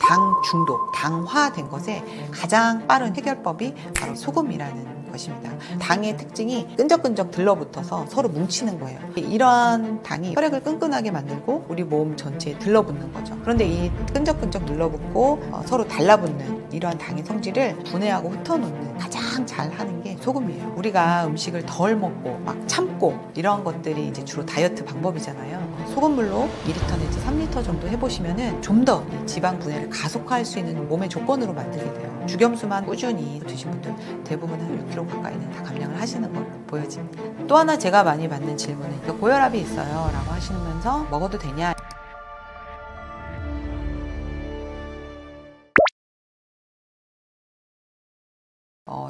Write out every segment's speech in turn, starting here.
당 중독, 당화된 것에 가장 빠른 해결법이 바로 소금이라는 것입니다. 당의 특징이 끈적끈적 들러붙어서 서로 뭉치는 거예요. 이러한 당이 혈액을 끈끈하게 만들고 우리 몸 전체에 들러붙는 거죠. 그런데 이 끈적끈적 들러붙고 서로 달라붙는 이러한 당의 성질을 분해하고 흩어놓는 가장 잘 하는 게 소금이에요. 우리가 음식을 덜 먹고 막 참고 이런 것들이 이제 주로 다이어트 방법이잖아요. 소금물로 2리터 내지 3리터 정도 해보시면은 좀 더 지방 분해를 가속화할 수 있는 몸의 조건으로 만들게 돼요. 죽염수만 꾸준히 드신 분들 대부분 한 6kg 가까이는 다 감량을 하시는 걸로 보여집니다. 또 하나 제가 많이 받는 질문은 고혈압이 있어요 라고 하시면서 먹어도 되냐?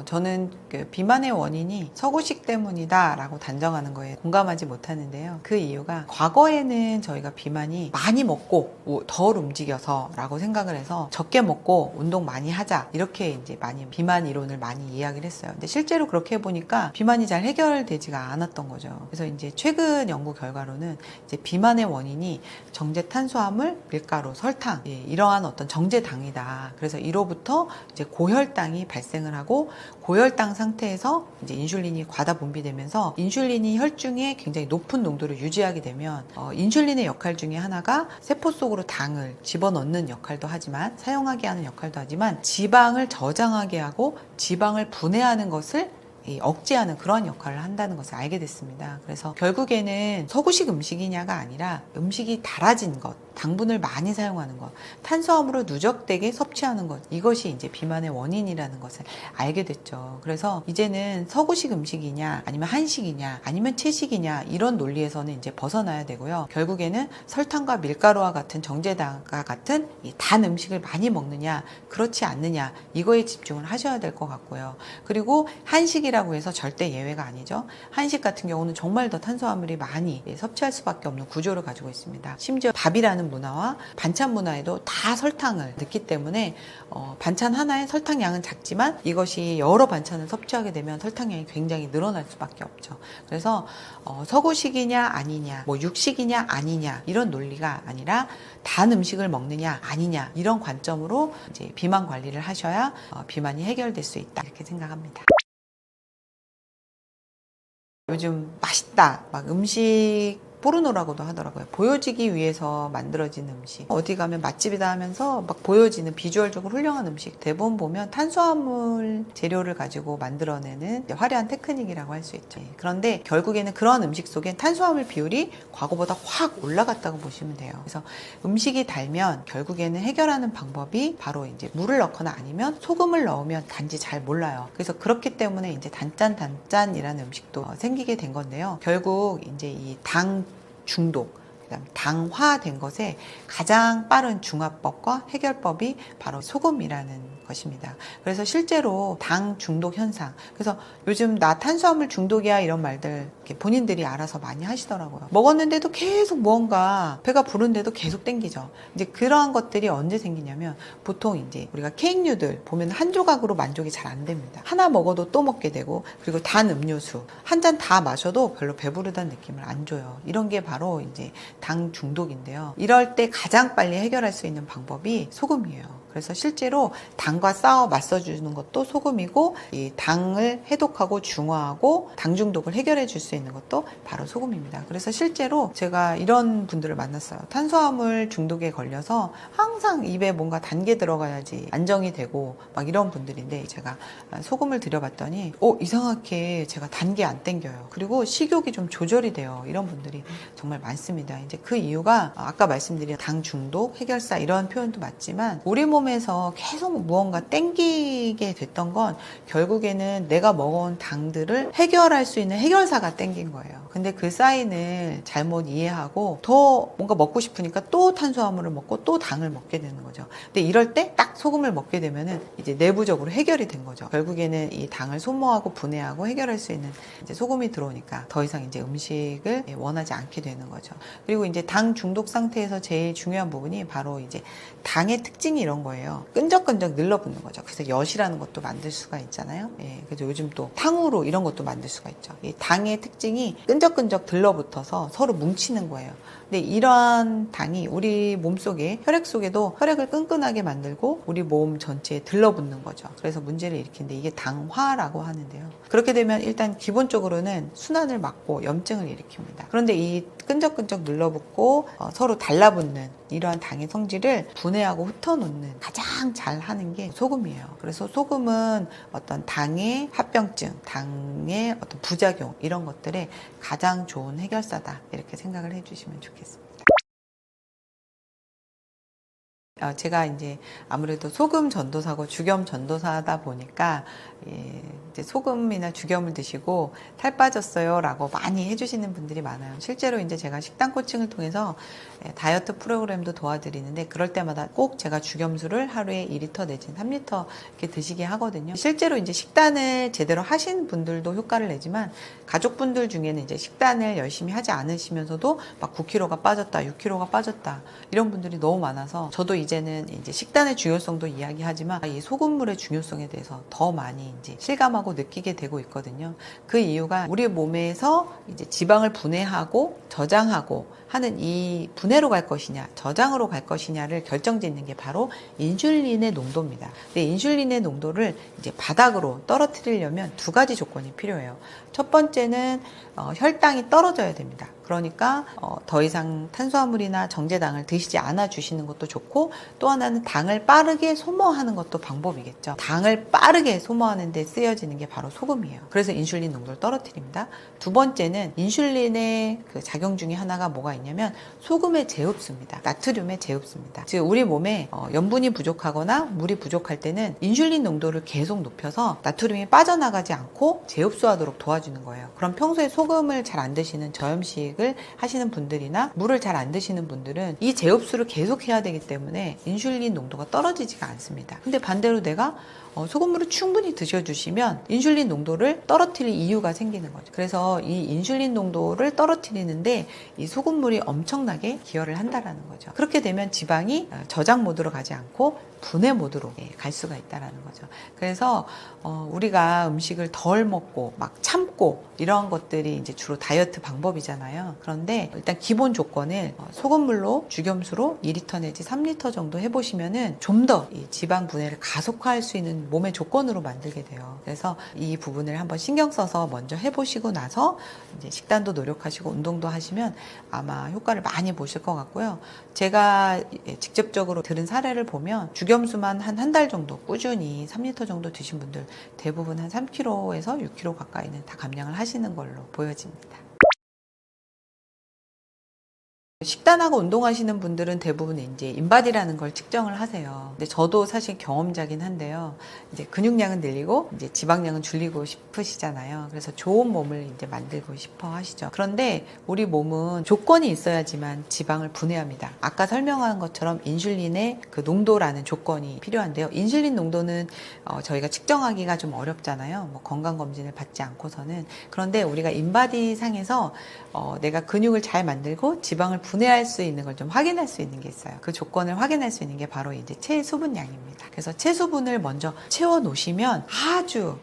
저는 비만의 원인이 서구식 때문이다 라고 단정하는 거에 공감하지 못하는데요. 그 이유가 과거에는 저희가 비만이 많이 먹고 덜 움직여서 라고 생각을 해서 적게 먹고 운동 많이 하자 이렇게 이제 많이 비만 이론을 많이 이야기를 했어요. 근데 실제로 그렇게 해보니까 비만이 잘 해결되지가 않았던 거죠. 그래서 이제 최근 연구 결과로는 이제 비만의 원인이 정제 탄수화물, 밀가루, 설탕 이러한 어떤 정제당이다. 그래서 이로부터 이제 고혈당이 발생을 하고 고혈당 상태에서 이제 인슐린이 과다 분비되면서 인슐린이 혈중에 굉장히 높은 농도를 유지하게 되면 인슐린의 역할 중에 하나가 세포 속으로 당을 집어넣는 역할도 하지만 사용하게 하는 역할도 하지만 지방을 저장하게 하고 지방을 분해하는 것을 억제하는 그런 역할을 한다는 것을 알게 됐습니다. 그래서 결국에는 서구식 음식이냐가 아니라 음식이 달아진 것, 당분을 많이 사용하는 것, 탄수화물을 누적되게 섭취하는 것, 이것이 이제 비만의 원인이라는 것을 알게 됐죠. 그래서 이제는 서구식 음식이냐, 아니면 한식이냐, 아니면 채식이냐 이런 논리에서는 이제 벗어나야 되고요. 결국에는 설탕과 밀가루와 같은 정제당과 같은 이 단 음식을 많이 먹느냐, 그렇지 않느냐 이거에 집중을 하셔야 될 것 같고요. 그리고 한식이라고 해서 절대 예외가 아니죠. 한식 같은 경우는 정말 더 탄수화물이 많이 섭취할 수밖에 없는 구조를 가지고 있습니다. 심지어 밥이라는 문화와 반찬 문화에도 다 설탕을 넣기 때문에 반찬 하나에 설탕 양은 작지만 이것이 여러 반찬을 섭취하게 되면 설탕 양이 굉장히 늘어날 수밖에 없죠. 그래서 서구식이냐 아니냐, 뭐 육식이냐 아니냐 이런 논리가 아니라 단 음식을 먹느냐 아니냐 이런 관점으로 이제 비만 관리를 하셔야 비만이 해결될 수 있다 이렇게 생각합니다. 요즘 맛있다 막 음식 포르노라고도 하더라고요. 보여지기 위해서 만들어진 음식. 어디 가면 맛집이다 하면서 막 보여지는 비주얼적으로 훌륭한 음식. 대부분 보면 탄수화물 재료를 가지고 만들어내는 화려한 테크닉이라고 할 수 있죠. 그런데 결국에는 그런 음식 속엔 탄수화물 비율이 과거보다 확 올라갔다고 보시면 돼요. 그래서 음식이 달면 결국에는 해결하는 방법이 바로 이제 물을 넣거나 아니면 소금을 넣으면 단지 잘 몰라요. 그래서 그렇기 때문에 이제 단짠이라는 음식도 생기게 된 건데요. 결국 이제 이 당 중독, 그다음 당화된 것에 가장 빠른 중화법과 해결법이 바로 소금이라는 것입니다. 그래서 실제로 당 중독 현상, 그래서 요즘 나 탄수화물 중독이야 이런 말들 본인들이 알아서 많이 하시더라고요. 먹었는데도 계속 무언가 배가 부른데도 계속 땡기죠. 이제 그러한 것들이 언제 생기냐면 보통 이제 우리가 케이크류들 보면 한 조각으로 만족이 잘 안 됩니다. 하나 먹어도 또 먹게 되고 그리고 단 음료수 한 잔 다 마셔도 별로 배부르다는 느낌을 안 줘요. 이런 게 바로 이제 당 중독인데요. 이럴 때 가장 빨리 해결할 수 있는 방법이 소금이에요. 그래서 실제로 당과 싸워 맞서주는 것도 소금이고 이 당을 해독하고 중화하고 당 중독을 해결해 줄 수 있는 것도 바로 소금입니다. 그래서 실제로 제가 이런 분들을 만났어요. 탄수화물 중독에 걸려서 항상 입에 뭔가 단 게 들어가야지 안정이 되고 막 이런 분들인데 제가 소금을 들여봤더니 이상하게 제가 단 게 안 땡겨요. 그리고 식욕이 좀 조절이 돼요. 이런 분들이 정말 많습니다. 이제 그 이유가 아까 말씀드린 당 중독, 해결사 이런 표현도 맞지만 우리 몸에서 계속 무언가 땡기게 됐던 건 결국에는 내가 먹어온 당들을 해결할 수 있는 해결사가 땡긴 거예요. 근데 그 사인을 잘못 이해하고 더 뭔가 먹고 싶으니까 또 탄수화물을 먹고 또 당을 먹게 되는 거죠. 근데 이럴 때 딱 소금을 먹게 되면은 이제 내부적으로 해결이 된 거죠. 결국에는 이 당을 소모하고 분해하고 해결할 수 있는 이제 소금이 들어오니까 더 이상 이제 음식을 원하지 않게 되는 거죠. 그리고 이제 당 중독 상태에서 제일 중요한 부분이 바로 이제 당의 특징이 이런 거예요. 끈적끈적 늘러붙는 거죠. 그래서 엿이라는 것도 만들 수가 있잖아요. 예, 그래서 요즘 또 탕후루 이런 것도 만들 수가 있죠. 이 당의 특징이 끈적끈적 들러붙어서 서로 뭉치는 거예요. 근데 이러한 당이 우리 몸속에 혈액 속에도 혈액을 끈끈하게 만들고 우리 몸 전체에 들러붙는 거죠. 그래서 문제를 일으키는데 이게 당화라고 하는데요. 그렇게 되면 일단 기본적으로는 순환을 막고 염증을 일으킵니다. 그런데 이 끈적끈적 눌러붙고 서로 달라붙는 이러한 당의 성질을 분해하고 흩어놓는 가장 잘 하는 게 소금이에요. 그래서 소금은 어떤 당의 합병증, 당의 어떤 부작용 이런 것들에 가장 좋은 해결사다 이렇게 생각을 해주시면 좋겠습니다. 제가 이제 아무래도 소금 전도사고 죽염 전도사다 보니까 이제 소금이나 죽염을 드시고 살 빠졌어요 라고 많이 해주시는 분들이 많아요. 실제로 이제 제가 식단 코칭을 통해서 다이어트 프로그램도 도와드리는데 그럴 때마다 꼭 제가 죽염수를 하루에 2리터 내지는 3리터 이렇게 드시게 하거든요. 실제로 이제 식단을 제대로 하신 분들도 효과를 내지만 가족분들 중에는 이제 식단을 열심히 하지 않으시면서도 막 9kg가 빠졌다, 6kg가 빠졌다 이런 분들이 너무 많아서 저도 이제는 이제 식단의 중요성도 이야기하지만 이 소금물의 중요성에 대해서 더 많이 이제 실감하고 느끼게 되고 있거든요. 그 이유가 우리 몸에서 이제 지방을 분해하고 저장하고 하는 이 분해로 갈 것이냐, 저장으로 갈 것이냐를 결정짓는 게 바로 인슐린의 농도입니다. 근데 인슐린의 농도를 이제 바닥으로 떨어뜨리려면 두 가지 조건이 필요해요. 첫 번째는 혈당이 떨어져야 됩니다. 그러니까 더 이상 탄수화물이나 정제당을 드시지 않아 주시는 것도 좋고 또 하나는 당을 빠르게 소모하는 것도 방법이겠죠. 당을 빠르게 소모하는 데 쓰여지는 게 바로 소금이에요. 그래서 인슐린 농도를 떨어뜨립니다. 두 번째는 인슐린의 그 작용 중에 하나가 뭐가 있냐면 소금의 제흡수입니다. 나트륨의 제흡수입니다. 즉 우리 몸에 염분이 부족하거나 물이 부족할 때는 인슐린 농도를 계속 높여서 나트륨이 빠져나가지 않고 제흡수하도록 도와주는 거예요. 그럼 평소에 소금을 잘 안 드시는 저염식 하시는 분들이나 물을 잘 안 드시는 분들은 이 제흡수를 계속 해야 되기 때문에 인슐린 농도가 떨어지지가 않습니다. 근데 반대로 내가 소금물을 충분히 드셔주시면 인슐린 농도를 떨어뜨릴 이유가 생기는 거죠. 그래서 이 인슐린 농도를 떨어뜨리는데 이 소금물이 엄청나게 기여를 한다라는 거죠. 그렇게 되면 지방이 저장 모드로 가지 않고 분해 모드로 갈 수가 있다라는 거죠. 그래서 우리가 음식을 덜 먹고 막 참고 이런 것들이 이제 주로 다이어트 방법이잖아요. 그런데 일단 기본 조건을 소금물로 죽염수로 2리터 내지 3리터 정도 해보시면은 좀 더 이 지방 분해를 가속화할 수 있는 몸의 조건으로 만들게 돼요. 그래서 이 부분을 한번 신경 써서 먼저 해보시고 나서 이제 식단도 노력하시고 운동도 하시면 아마 효과를 많이 보실 것 같고요. 제가 직접적으로 들은 사례를 보면 죽염수만 한 달 정도 꾸준히 3리터 정도 드신 분들 대부분 한 3kg에서 6kg 가까이는 다 감량을 하시는 걸로 보여집니다. 식단하고 운동하시는 분들은 대부분 이제 인바디라는 걸 측정을 하세요. 근데 저도 사실 경험자긴 한데요. 이제 근육량은 늘리고 이제 지방량은 줄이고 싶으시잖아요. 그래서 좋은 몸을 이제 만들고 싶어 하시죠. 그런데 우리 몸은 조건이 있어야지만 지방을 분해합니다. 아까 설명한 것처럼 인슐린의 그 농도라는 조건이 필요한데요. 인슐린 농도는 저희가 측정하기가 좀 어렵잖아요. 뭐 건강검진을 받지 않고서는. 그런데 우리가 인바디 상에서 내가 근육을 잘 만들고 지방을 분해할 수 있는 걸 좀 확인할 수 있는 게 있어요. 그 조건을 확인할 수 있는 게 바로 이제 체수분량입니다. 그래서 체수분을 먼저 채워 놓으시면 아주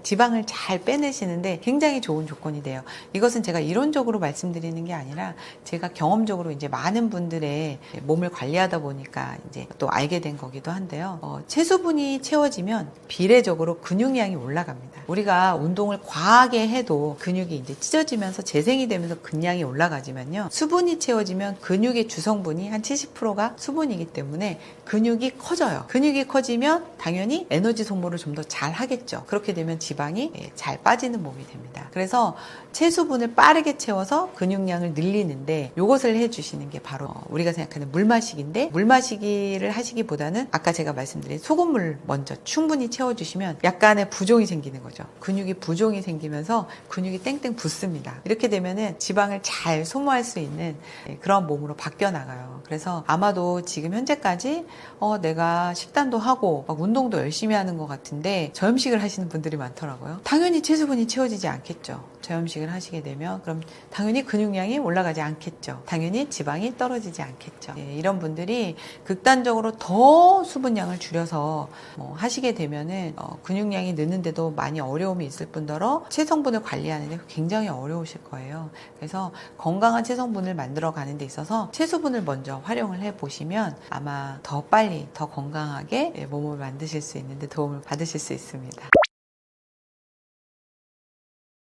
지방을 잘 빼내시는데 굉장히 좋은 조건이 돼요. 이것은 제가 이론적으로 말씀드리는 게 아니라 제가 경험적으로 이제 많은 분들의 몸을 관리하다 보니까 이제 또 알게 된 거기도 한데요. 체수분이 채워지면 비례적으로 근육량이 올라갑니다. 우리가 운동을 과하게 해도 근육이 이제 찢어지면서 재생이 되면서 근량이 올라가지만요. 수분이 채워지면 근육의 주성분이 한 70%가 수분이기 때문에 근육이 커져요. 근육이 커지면 당연히 에너지 소모를 좀 더 잘 하겠죠. 그렇게 되면 지방이 잘 빠지는 몸이 됩니다. 그래서 체수분을 빠르게 채워서 근육량을 늘리는데 이것을 해주시는 게 바로 우리가 생각하는 물마시기인데 물마시기를 하시기보다는 아까 제가 말씀드린 소금물 먼저 충분히 채워주시면 약간의 부종이 생기는 거죠. 근육이 부종이 생기면서 근육이 땡땡 붙습니다. 이렇게 되면은 지방을 잘 소모할 수 있는 그런 몸으로 바뀌어 나가요. 그래서 아마도 지금 현재까지 내가 식단도 하고 막 운동도 열심히 하는 것 같은데 저염식을 하시는 분들이 많더라고요. 당연히 체수분이 채워지지 않겠죠. 저염식을 하시게 되면 그럼 당연히 근육량이 올라가지 않겠죠. 당연히 지방이 떨어지지 않겠죠. 이런 분들이 극단적으로 더 수분량을 줄여서 하시게 되면은 근육량이 느는데도 많이 어려움이 있을 뿐더러 체성분을 관리하는 데 굉장히 어려우실 거예요. 그래서 건강한 체성분을 만들어 가는 데 있어서 체수분을 먼저 활용을 해 보시면 아마 더 빨리 더 건강하게 몸을 만드실 수 있는데 도움을 받으실 수 있습니다.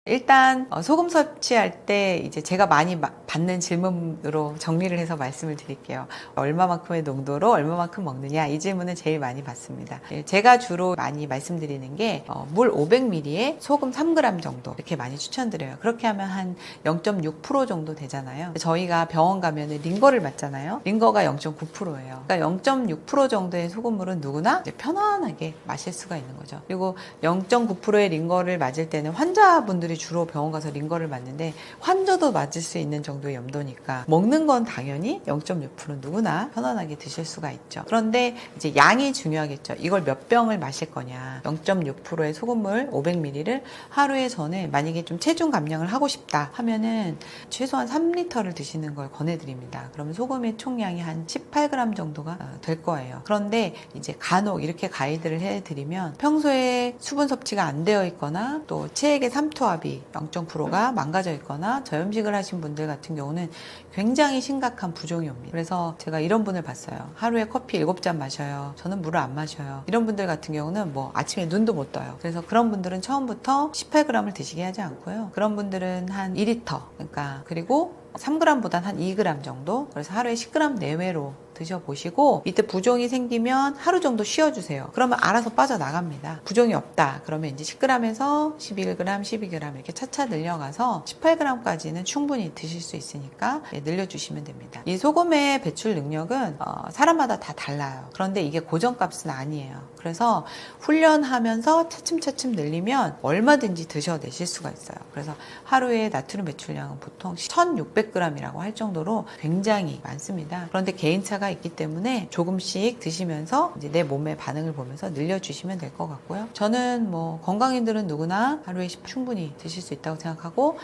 일단 소금 섭취할 때 이제 제가 많이 받는 질문으로 정리를 해서 말씀을 드릴게요. 얼마만큼의 농도로 얼마만큼 먹느냐, 이 질문을 제일 많이 받습니다. 제가 주로 많이 말씀드리는 게 물 500ml에 소금 3g 정도 이렇게 많이 추천드려요. 그렇게 하면 한 0.6% 정도 되잖아요. 저희가 병원 가면 링거를 맞잖아요. 링거가 0.9%예요. 그러니까 0.6% 정도의 소금물은 누구나 이제 편안하게 마실 수가 있는 거죠. 그리고 0.9%의 링거를 맞을 때는 환자분들이 주로 병원 가서 링거를 맞는데 환자도 맞을 수 있는 정도의 염도니까 먹는 건 당연히 0.6% 누구나 편안하게 드실 수가 있죠. 그런데 이제 양이 중요하겠죠. 이걸 몇 병을 마실 거냐. 0.6%의 소금물 500ml를 하루에 전에 만약에 좀 체중 감량을 하고 싶다 하면은 최소한 3리터를 드시는 걸 권해드립니다. 그러면 소금의 총량이 한 18g 정도가 될 거예요. 그런데 이제 간혹 이렇게 가이드를 해드리면 평소에 수분 섭취가 안 되어 있거나 또 체액의 삼투압이 0.9%가 망가져 있거나 저염식을 하신 분들 같은 경우는 굉장히 심각한 부종이 옵니다. 그래서 제가 이런 분을 봤어요. 하루에 커피 7잔 마셔요. 저는 물을 안 마셔요. 이런 분들 같은 경우는 아침에 눈도 못 떠요. 그래서 그런 분들은 처음부터 18g을 드시게 하지 않고요. 그런 분들은 한 2리터, 그러니까 그리고 3g보단 한 2g 정도, 그래서 하루에 10g 내외로 드셔보시고 이때 부종이 생기면 하루 정도 쉬어주세요. 그러면 알아서 빠져나갑니다. 부종이 없다 그러면 이제 10g에서 11g, 12g 이렇게 차차 늘려가서 18g까지는 충분히 드실 수 있으니까 늘려주시면 됩니다. 이 소금의 배출 능력은 사람마다 다 달라요. 그런데 이게 고정값은 아니에요. 그래서 훈련하면서 차츰차츰 늘리면 얼마든지 드셔내실 수가 있어요. 그래서 하루에 나트륨 배출량은 보통 1600g이라고 할 정도로 굉장히 많습니다. 그런데 개인차가 있기 때문에 조금씩 드시면서 이제 내 몸의 반응을 보면서 늘려주시면 될 것 같고요. 저는 건강인들은 누구나 하루에 충분히 드실 수 있다고 생각하고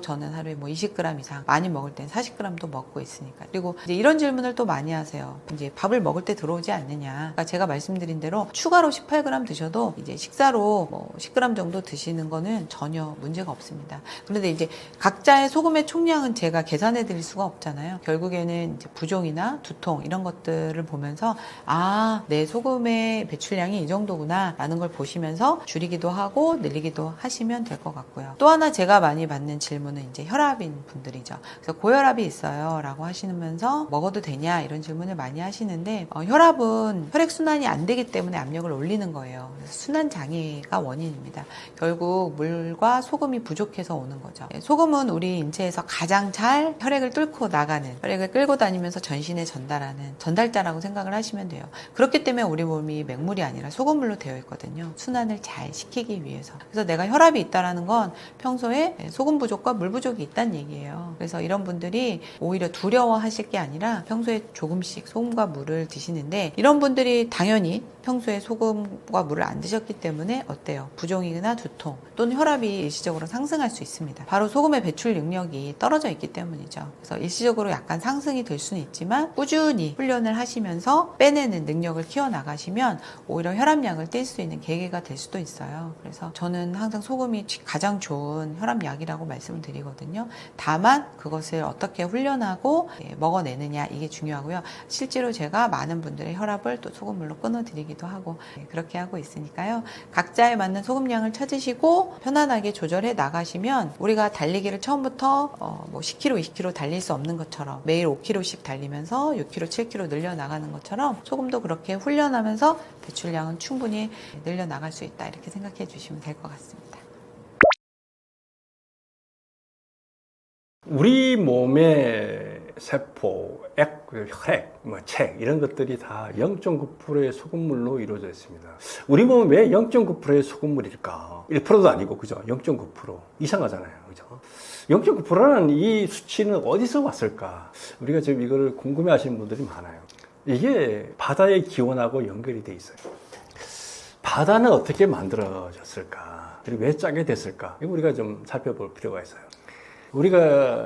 저는 하루에 20g 이상, 많이 먹을 땐 40g도 먹고 있으니까. 그리고 이제 이런 질문을 또 많이 하세요. 이제 밥을 먹을 때 들어오지 않느냐. 그러니까 제가 말씀드린 대로 추가로 18g 드셔도 이제 식사로 10g 정도 드시는 거는 전혀 문제가 없습니다. 그런데 이제 각자의 소금의 총량은 제가 계산해 드릴 수가 없잖아요. 결국에는 이제 부종이나 두통 이런 것들을 보면서 내 소금의 배출량이 이 정도구나 라는 걸 보시면서 줄이기도 하고 늘리기도 하시면 될 것 같고요. 또 하나 제가 많이 받는 질문은 이제 혈압인 분들이죠. 그래서 고혈압이 있어요 라고 하시면서 먹어도 되냐 이런 질문을 많이 하시는데 혈압은 혈액순환이 안 되기 때문에 압력을 올리는 거예요. 그래서 순환장애가 원인입니다. 결국 물과 소금이 부족해서 오는 거죠. 소금은 우리 인체에서 가장 잘 혈액을 뚫고 나가는, 혈액을 끌고 다니면서 전신에 전달하는 전달자라고 생각을 하시면 돼요. 그렇기 때문에 우리 몸이 맹물이 아니라 소금물로 되어 있거든요. 순환을 잘 시키기 위해서. 그래서 내가 혈압이 있다라는 건 평소에 소금 부족과 물 부족이 있다는 얘기예요. 그래서 이런 분들이 오히려 두려워하실 게 아니라 평소에 조금씩 소금과 물을 드시는데, 이런 분들이 당연히 평소에 소금과 물을 안 드셨기 때문에 어때요? 부종이나 두통 또는 혈압이 일시적으로 상승할 수 있습니다. 바로 소금의 배출 능력이 떨어져 있기 때문이죠. 그래서 일시적으로 약간 상승이 될 수는 있지만 꾸준히 훈련을 하시면서 빼내는 능력을 키워나가시면 오히려 혈압약을 뗄 수 있는 계기가 될 수도 있어요. 그래서 저는 항상 소금이 가장 좋은 혈압약이라고 말씀을 드리거든요. 다만 그것을 어떻게 훈련하고 먹어내느냐, 이게 중요하고요. 실제로 제가 많은 분들의 혈압을 또 소금물로 끊어드리기도 하고 그렇게 하고 있으니까요. 각자에 맞는 소금량을 찾으시고 편안하게 조절해 나가시면 우리가 달리기를 처음부터 10km, 20km 달릴 수 없는 것처럼 매일 5km씩 달리면서 6km, 7km 늘려 나가는 것처럼 소금도 그렇게 훈련하면서 배출량은 충분히 늘려 나갈 수 있다, 이렇게 생각해 주시면 될 것 같습니다. 우리 몸의 세포 액, 혈액, 책 이런 것들이 다 0.9%의 소금물로 이루어져 있습니다. 우리 몸은 왜 0.9%의 소금물일까? 1%도 아니고 그죠? 0.9% 이상하잖아요, 그죠? 0.9%라는 이 수치는 어디서 왔을까? 우리가 지금 이거를 궁금해하시는 분들이 많아요. 이게 바다의 기온하고 연결이 돼 있어요. 바다는 어떻게 만들어졌을까? 그리고 왜 짜게 됐을까? 이거 우리가 좀 살펴볼 필요가 있어요.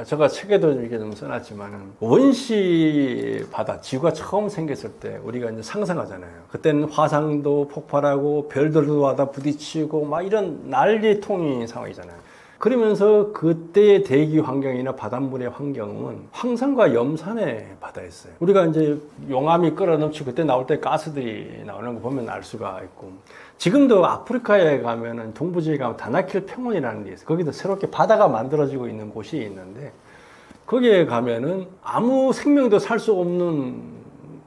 제가 책에도 이렇게 좀 써놨지만은, 원시 바다, 지구가 처음 생겼을 때 우리가 이제 상상하잖아요. 그때는 화산도 폭발하고 별들도 와다 부딪히고 막 이런 난리통이 상황이잖아요. 그러면서 그때의 대기 환경이나 바닷물의 환경은 황산과 염산의 바다였어요. 우리가 이제 용암이 끓어넘치고 그때 나올 때 가스들이 나오는 거 보면 알 수가 있고, 지금도 아프리카에 가면은 동부지에 가면 다나킬 평원이라는 데 있어요. 거기도 새롭게 바다가 만들어지고 있는 곳이 있는데, 거기에 가면은 아무 생명도 살 수 없는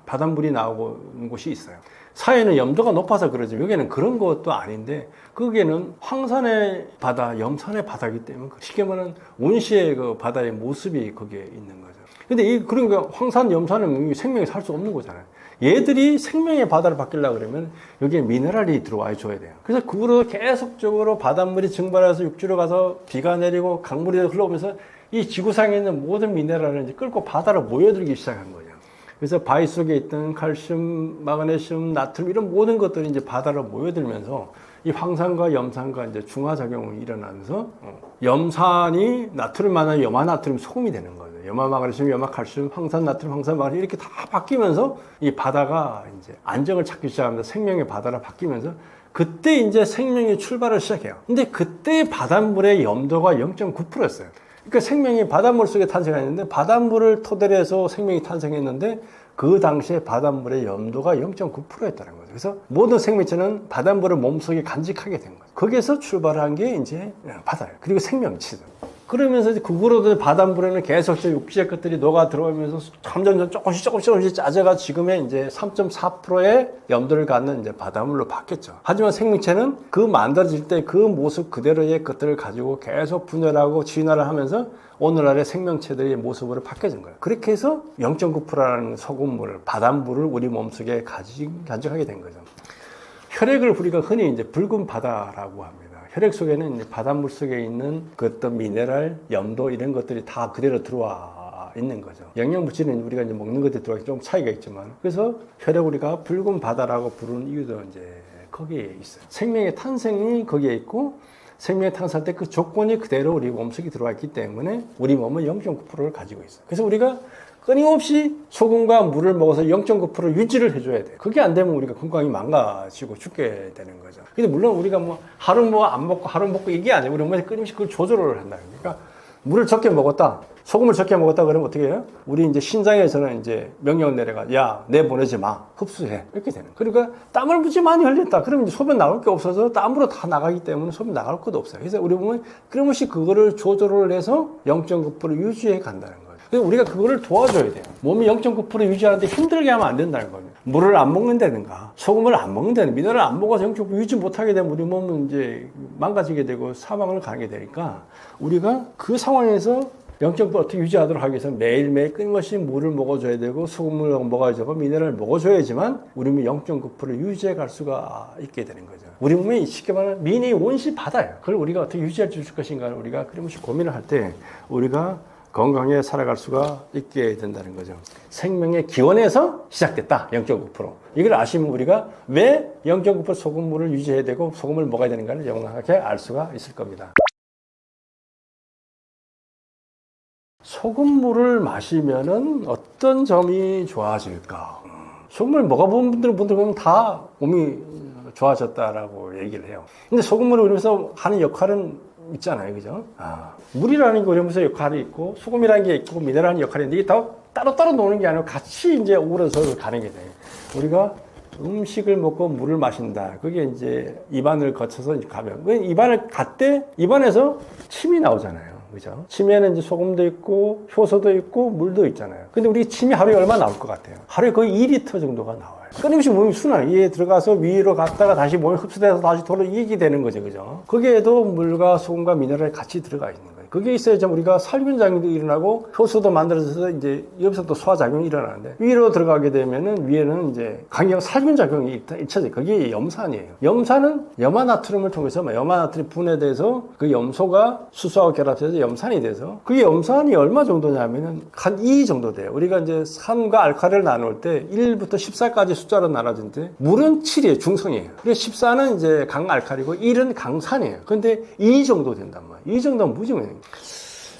바닷물이 나오는 곳이 있어요. 사해는 염도가 높아서 그러지 여기는 그런 것도 아닌데, 거기에는 황산의 바다, 염산의 바다이기 때문에 쉽게 말하면 원시의 그 바다의 모습이 거기에 있는 거죠. 근데 그러니까 황산, 염산은 생명이 살 수 없는 거잖아요. 얘들이 생명의 바다를 바뀌려고 그러면 여기에 미네랄이 들어와 줘야 돼요. 그래서 그거로 계속적으로 바닷물이 증발해서 육지로 가서 비가 내리고 강물이 흘러오면서 이 지구상에 있는 모든 미네랄을 이제 끌고 바다로 모여들기 시작한 거죠. 그래서 바위 속에 있던 칼슘, 마그네슘, 나트륨 이런 모든 것들이 이제 바다로 모여들면서 이 황산과 염산과 이제 중화작용이 일어나면서 염산이 나트륨 만나면 염화나트륨 소금이 되는 거죠. 염화마그네슘, 염화칼슘, 황산나트륨, 황산마그네슘 이렇게 다 바뀌면서 이 바다가 이제 안정을 찾기 시작하면서 생명의 바다로 바뀌면서 그때 이제 생명이 출발을 시작해요. 근데 그때 바닷물의 염도가 0.9%였어요. 그러니까 생명이 바닷물 속에 탄생했는데, 바닷물을 토대로 해서 생명이 탄생했는데 그 당시에 바닷물의 염도가 0.9%였다는 거죠. 그래서 모든 생명체는 바닷물을 몸속에 간직하게 된 거죠. 거기에서 출발한 게 이제 바다예요. 그리고 생명체죠. 그러면서 이제 그거로도 바닷물에는 계속 육지의 것들이 녹아 들어오면서 점점 조금씩 짜져가 지금의 이제 3.4%의 염도를 갖는 이제 바닷물로 바뀌었죠. 하지만 생명체는 그 만들어질 때 그 모습 그대로의 것들을 가지고 계속 분열하고 진화를 하면서 오늘날의 생명체들의 모습으로 바뀌어진 거예요. 그렇게 해서 0.9%라는 소금물을, 바닷물을 우리 몸속에 간직하게 된 거죠. 혈액을 우리가 흔히 이제 붉은 바다라고 합니다. 혈액 속에는 이제 바닷물 속에 있는 그 어떤 미네랄, 염도 이런 것들이 다 그대로 들어와 있는 거죠. 영양물질은 우리가 이제 먹는 것들이 들어가기 좀 차이가 있지만, 그래서 혈액 우리가 붉은 바다라고 부르는 이유도 이제 거기에 있어요. 생명의 탄생이 거기에 있고, 생명의 탄생할 때 그 조건이 그대로 우리 몸속에 들어와 있기 때문에 우리 몸은 0.9%를 가지고 있어요. 그래서 우리가 끊임없이 소금과 물을 먹어서 0.9% 유지를 해줘야 돼요. 그게 안 되면 우리가 건강이 망가지고 죽게 되는 거죠. 근데 물론 우리가 뭐 하루 뭐 안 먹고 하루 먹고 이게 아니에요. 우리 몸에서 끊임없이 그걸 조절을 한다. 그러니까 물을 적게 먹었다, 소금을 적게 먹었다 그러면 어떻게 해요? 우리 이제 신장에서는 이제 명령을 내려가, 야, 내보내지 마, 흡수해, 이렇게 되는 거예요. 그러니까 땀을 무지 많이 흘렸다 그러면 이제 소변 나올 게 없어서 땀으로 다 나가기 때문에 소변 나갈 것도 없어요. 그래서 우리 몸은 끊임없이 그거를 조절을 해서 0.9% 유지해 간다는 거예요. 그래서 우리가 그거를 도와줘야 돼요. 몸이 0.9% 유지하는데 힘들게 하면 안 된다는 거예요. 물을 안 먹는다든가, 소금을 안 먹는다든가, 미네랄을 안 먹어서 0.9% 유지 못하게 되면 우리 몸은 이제 망가지게 되고 사망을 가게 되니까, 우리가 그 상황에서 0.9% 어떻게 유지하도록 하기 위해서 매일매일 끊임없이 물을 먹어줘야 되고, 소금을 먹어야 되고, 미네랄을 먹어줘야지만 우리 몸이 0.9% 유지해 갈 수가 있게 되는 거죠. 우리 몸이 쉽게 말하면 미니 원시 바다예요. 그걸 우리가 어떻게 유지할 수 있을 것인가 우리가 끊임없이 고민을 할 때 우리가 건강하게 살아갈 수가 있게 된다는 거죠. 생명의 기원에서 시작됐다. 0.9%. 이걸 아시면 우리가 왜 0.9% 소금물을 유지해야 되고 소금을 먹어야 되는가를 정확하게 알 수가 있을 겁니다. 소금물을 마시면은 어떤 점이 좋아질까? 소금을 먹어본 분들 보면 다 몸이 좋아졌다라고 얘기를 해요. 근데 소금물을 우리면서 하는 역할은 있잖아요, 그죠? 물이라는 게 우리면서 역할이 있고, 소금이라는 게 있고, 미네랄의 역할이 있는데, 이게 다 따로따로 노는 게 아니고 같이 이제 어우러서 가는 게 돼요. 우리가 음식을 먹고 물을 마신다. 그게 이제 입안을 거쳐서 가면, 입안을 갈 때, 입안에서 침이 나오잖아요. 그죠? 침에는 이제 소금도 있고, 효소도 있고, 물도 있잖아요. 근데 우리 침이 하루에 얼마 나올 것 같아요? 하루에 거의 2리터 정도가 나와요. 끊임없이 몸이 순환, 이에 들어가서 위로 갔다가 다시 몸에 흡수돼서 다시 돌아 이익이 되는 거죠. 그죠? 거기에도 물과 소금과 미네랄이 같이 들어가 있는 거예요. 그게 있어야지 우리가 살균작용도 일어나고 효소도 만들어져서 이제 여기서 또 소화작용이 일어나는데 위로 들어가게 되면은 위에는 이제 강경 살균작용이 잊혀져. 그게 염산이에요. 염산은 염화나트륨을 통해서 염화나트륨 분해돼서 그 염소가 수소하고 결합해서 염산이 돼서 그게 염산이 얼마 정도냐면은 한 2 정도 돼요. 우리가 이제 산과 알칼리를 나눌 때 1부터 14까지 숫자로 나눠진데 물은 7이에요. 중성이에요. 그리고 14는 이제 강알칼리고 1은 강산이에요. 근데 2 정도 된단 말이에요. 2 정도면 무지무해요.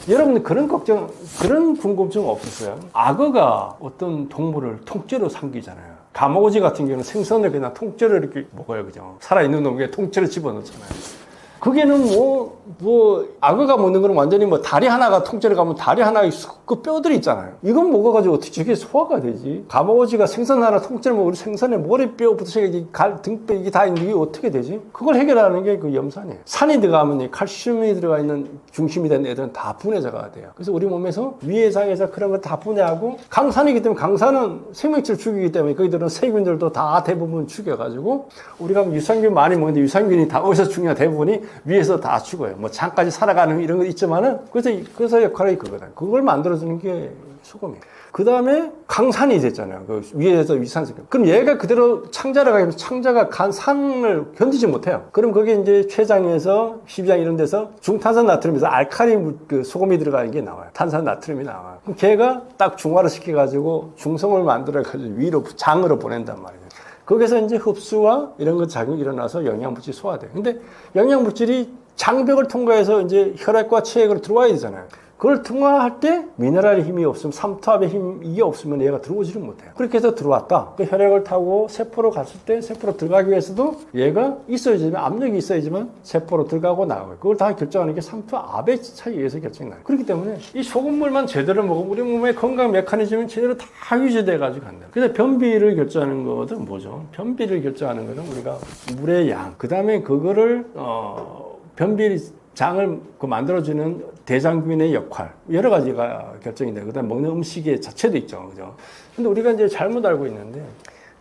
여러분들 그런 궁금증 없었어요? 악어가 어떤 동물을 통째로 삼키잖아요. 가마오지 같은 경우는 생선을 그냥 통째로 이렇게 먹어요. 그죠? 살아있는 놈에 통째로 집어넣잖아요. 그게는 악어가 먹는 거는 완전히 다리 하나가 통째로 가면 다리 하나에 그 뼈들이 있잖아요. 이건 먹어가지고 어떻게 저게 소화가 되지? 가마오지가 생선 하나 통째로 먹으면 우리 생선의 머리뼈부터 시작해 등뼈 이게 다 있는데 이게 어떻게 되지? 그걸 해결하는 게 그 염산이에요. 산이 들어가면 이 칼슘이 들어가 있는 중심이 된 애들은 다 분해자가 돼요. 그래서 우리 몸에서 위해상에서 그런 걸 다 분해하고 강산이기 때문에 강산은 생명체를 죽이기 때문에 거기들은 세균들도 다 대부분 죽여가지고 우리가 유산균 많이 먹는데 유산균이 다 어디서 죽냐 대부분이 위에서 다 죽어요. 장까지 살아가는 이런 거 있지만은 그래서 역할이 그거다. 그걸 만들어주는 게 소금이에요. 그 다음에 강산이 됐잖아요. 그 위에서 위산세. 그럼 얘가 그대로 창자를 가면 창자가 산을 견디지 못해요. 그럼 거기에 이제 췌장에서 십장 이런 데서 중탄산 나트륨에서 알칼리 그 소금이 들어가는 게 나와요. 탄산 나트륨이 나와요. 그럼 걔가 딱 중화를 시켜가지고 중성을 만들어가지고 위로 장으로 보낸단 말이에요. 거기서 이제 흡수와 이런 것 작용이 일어나서 영양물질이 소화돼요. 근데 영양물질이 장벽을 통과해서 이제 혈액과 체액으로 들어와야 되잖아요. 그걸 통과할 때 미네랄의 힘이 없으면 삼투압의 힘 이게 없으면 얘가 들어오지를 못해요. 그렇게 해서 들어왔다. 그 혈액을 타고 세포로 갔을 때 세포로 들어가기 위해서도 얘가 있어야지만 압력이 있어야지만 세포로 들어가고 나와요. 그걸 다 결정하는 게 삼투압의 차이에 의해서 결정이 나요. 그렇기 때문에 이 소금물만 제대로 먹으면 우리 몸의 건강 메커니즘이 제대로 다 유지돼 가지고 간다. 그래서 변비를 결정하는 것은 뭐죠? 변비를 결정하는 것은 우리가 물의 양. 그다음에 그거를 장을 만들어주는 대장균의 역할 여러 가지가 결정이 돼요. 그다음 먹는 음식의 자체도 있죠, 그죠? 근데 우리가 이제 잘못 알고 있는데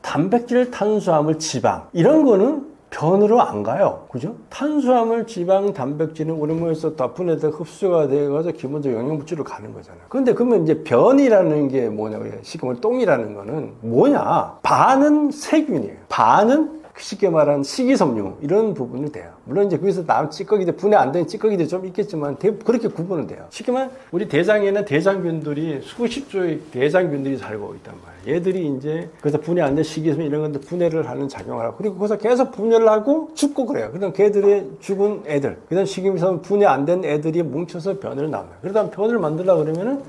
단백질, 탄수화물, 지방 이런 거는 변으로 안 가요, 그죠? 탄수화물, 지방, 단백질은 우리 몸에서 다 분해돼서 흡수가 돼가지고 기본적인 영양물질로 가는 거잖아요. 근데 그러면 이제 변이라는 게 뭐냐고 해요. 쉽게 말해 똥이라는 거는 뭐냐? 반은 세균이에요. 반은 쉽게 말하는 식이섬유 이런 부분이 돼요. 물론 이제 거기서 나온 찌꺼기들 분해 안 되는 찌꺼기들 좀 있겠지만 그렇게 구분은 돼요. 쉽게 말하면 우리 대장에는 대장균들이 수십 조의 대장균들이 살고 있단 말이에요. 얘들이 이제 그래서 분해 안 된 식이섬유 이런 것들 분해를 하는 작용을 하고 그리고 거기서 계속 분해를 하고 죽고 그래요. 그다음 걔들의 죽은 애들 그다음 식이섬유 분해 안 된 애들이 뭉쳐서 변을 낳아요. 그러다 변을 만들려고 그러면은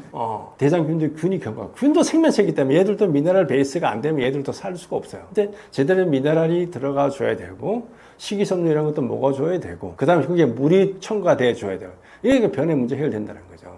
대장균들 균이 균도 생명체이기 때문에 얘들도 미네랄 베이스가 안 되면 얘들도 살 수가 없어요. 근데 제대로 미네랄이 들어가 줘야 되고 식이섬유 이런 것도 먹어줘야 되고 그 다음에 그게 물이 첨가돼 줘야 돼요. 이게 변의 문제 해결된다는 거죠.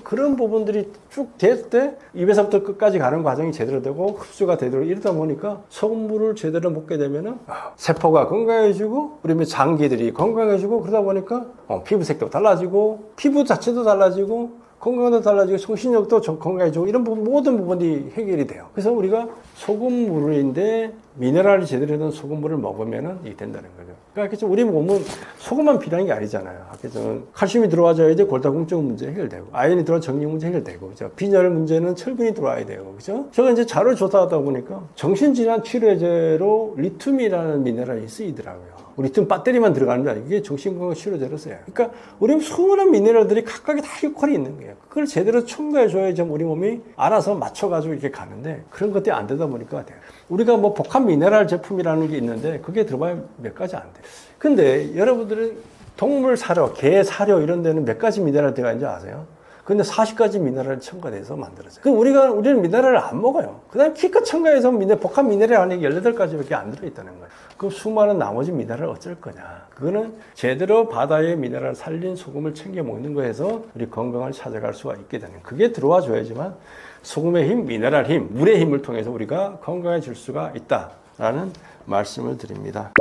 그런 부분들이 쭉 됐을 때 입에서부터 끝까지 가는 과정이 제대로 되고 흡수가 되도록 이러다 보니까 소금물을 제대로 먹게 되면은 세포가 건강해지고 우리 장기들이 건강해지고 그러다 보니까 피부색도 달라지고 피부 자체도 달라지고 건강도 달라지고 정신력도 건강해지고 이런 부분 모든 부분이 해결이 돼요. 그래서 우리가 소금물인데 미네랄이 제대로 된 소금물을 먹으면 이게 된다는 거죠. 그러니까 우리 몸은 소금만 필요한 게 아니잖아요. 아까는 칼슘이 들어와줘야지 골다공증 문제 해결되고 아연이 들어와 정리 문제 해결되고 그죠? 빈혈 문제는 철분이 들어와야 되고 그죠? 제가 이제 자료 조사하다 보니까 정신질환 치료제로 리튬이라는 미네랄이 쓰이더라고요. 리튬 배터리만 들어가는 게 아니고 이게 정신건강 치료제로 써요. 그러니까 우리 수많은 미네랄들이 각각이 다 역할이 있는 거예요. 그걸 제대로 첨가해줘야지 우리 몸이 알아서 맞춰가지고 이렇게 가는데 그런 것들이 안 되다 보니까 돼요. 우리가 복합 미네랄 제품이라는 게 있는데 그게 들어봐야 몇 가지 안 돼요. 근데 여러분들은 동물 사료, 개 사료 이런 데는 몇 가지 미네랄 들어가 있는지 아세요? 근데 40가지 미네랄이 첨가돼서 만들어져요. 그럼 우리는 미네랄을 안 먹어요. 그 다음에 키껏 첨가해서 복합 미네랄 안에 18가지밖에 안 들어있다는 거예요. 그 수많은 나머지 미네랄을 어쩔 거냐. 그거는 제대로 바다의 미네랄을 살린 소금을 챙겨 먹는 거에서 우리 건강을 찾아갈 수가 있게 되는 그게 들어와 줘야지만 소금의 힘, 미네랄 힘, 물의 힘을 통해서 우리가 건강해질 수가 있다라는 말씀을 드립니다.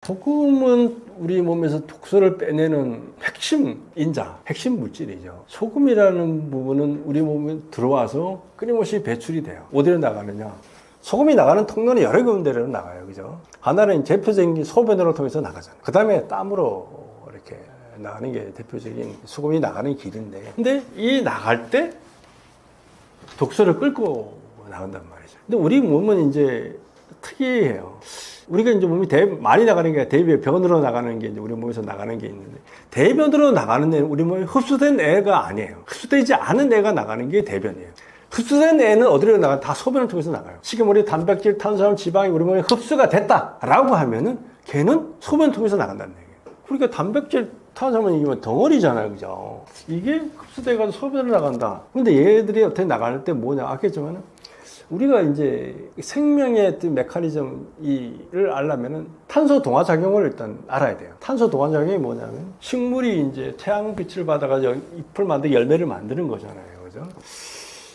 소금은 우리 몸에서 독소를 빼내는 핵심 인자, 핵심 물질이죠. 소금이라는 부분은 우리 몸에 들어와서 끊임없이 배출이 돼요. 어디로 나가느냐? 소금이 나가는 통로는 여러 군데로 나가요. 그죠? 하나는 대표적인 소변으로 통해서 나가잖아요. 그 다음에 땀으로 이렇게 나가는 게 대표적인 소금이 나가는 길인데. 근데 이 나갈 때 독소를 끌고 나간단 말이죠. 근데 우리 몸은 이제 특이해요. 우리가 이제 몸이 많이 나가는 게 대변으로 나가는 게 이제 우리 몸에서 나가는 게 있는데, 대변으로 나가는 애는 우리 몸에 흡수된 애가 아니에요. 흡수되지 않은 애가 나가는 게 대변이에요. 흡수된 애는 어디로 나가요? 다 소변을 통해서 나가요. 쉽게 말해 단백질, 탄수화물, 지방이 우리 몸에 흡수가 됐다라고 하면은 걔는 소변을 통해서 나간다는 얘기예요. 그러니까 단백질, 탄수화물은 이게 덩어리잖아요, 그죠? 이게 흡수돼가지고 소변으로 나간다. 근데 얘들이 어떻게 나갈 때 뭐냐? 아까 했지만은 우리가 이제 생명의 어떤 메커니즘을 알려면은 탄소 동화 작용을 일단 알아야 돼요. 탄소 동화 작용이 뭐냐면 식물이 이제 태양빛을 받아가지고 잎을 만들고 열매를 만드는 거잖아요, 그죠?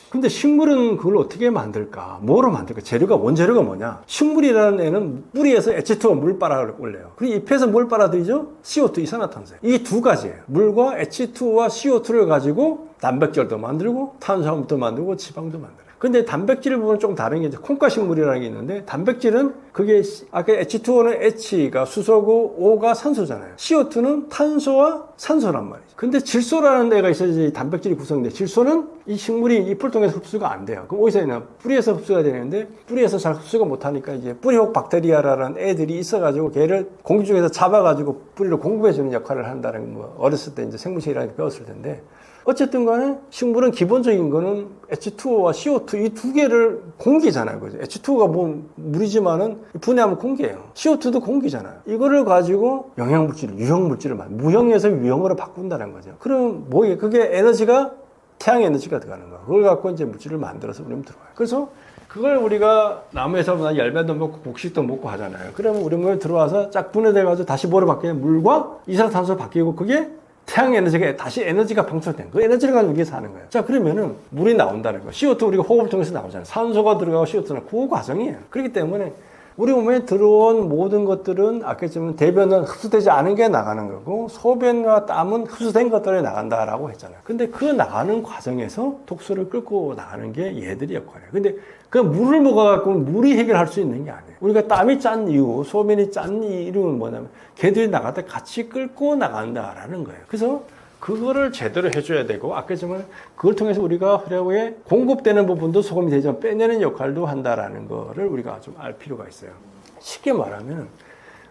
근데 식물은 그걸 어떻게 만들까? 뭐로 만들까? 원재료가 뭐냐? 식물이라는 애는 뿌리에서 H2가 물 빨아 올려요. 그리고 잎에서 뭘 빨아들이죠? CO2, 이산화탄소. 이 두 가지예요. 물과 H2와 CO2를 가지고 단백질도 만들고 탄수화물도 만들고 지방도 만들어요. 근데 단백질 부분은 좀 다른 게 이제 콩가식물이라는 게 있는데, 단백질은 그게 아까 H2O는 H가 수소고 O가 산소잖아요. CO2는 탄소와 산소란 말이죠. 근데 질소라는 애가 있어야지 단백질이 구성돼. 질소는 이 식물이 잎을 통해서 흡수가 안 돼요. 그럼 어디서 있냐? 뿌리에서 흡수가 되는데, 뿌리에서 잘 흡수가 못하니까 이제 뿌리혹 박테리아라는 애들이 있어가지고 걔를 공기 중에서 잡아가지고 뿌리를 공급해주는 역할을 한다는 거, 어렸을 때 이제 생물학이라는 게 배웠을 텐데, 어쨌든 간에 식물은 기본적인 거는 H2O와 CO2 이 두 개를 공기잖아요. 그죠? H2O가 뭐 물이지만은 분해하면 공기예요. CO2도 공기잖아요. 이거를 가지고 영양물질, 유형물질을 무형에서 유형으로 바꾼다는 거죠. 그럼 뭐예요? 그게 에너지가 태양 에너지가 들어가는 거예요. 그걸 갖고 이제 물질을 만들어서 우리 몸에 들어가요. 그래서 그걸 우리가 나무에서 열매도 먹고 곡식도 먹고 하잖아요. 그러면 우리 몸에 들어와서 쫙 분해돼가지고 다시 뭐로 바뀌냐? 물과 이산화탄소로 바뀌고, 그게 태양 에너지가 다시 에너지가 방출된 그 에너지를 가지고 여기서 하는 거예요. 자, 그러면은 물이 나온다는 거예요. CO2 우리가 호흡을 통해서 나오잖아요. 산소가 들어가고 CO2는 그 과정이에요. 그렇기 때문에 우리 몸에 들어온 모든 것들은 아까 했지만 대변은 흡수되지 않은 게 나가는 거고, 소변과 땀은 흡수된 것들이 나간다라고 했잖아요. 근데 그 나가는 과정에서 독소를 끌고 나가는 게 얘들이 역할이에요. 근데 그 물을 먹어갖고 물이 해결할 수 있는 게 아니에요. 우리가 땀이 짠 이유, 소변이 짠 이유는 뭐냐면 걔들이 나갈 때 같이 끌고 나간다라는 거예요. 그래서 그거를 제대로 해줘야 되고, 아까 했지만 그걸 통해서 우리가 혈액에 공급되는 부분도 소금이 되지만 빼내는 역할도 한다라는 거를 우리가 좀 알 필요가 있어요. 쉽게 말하면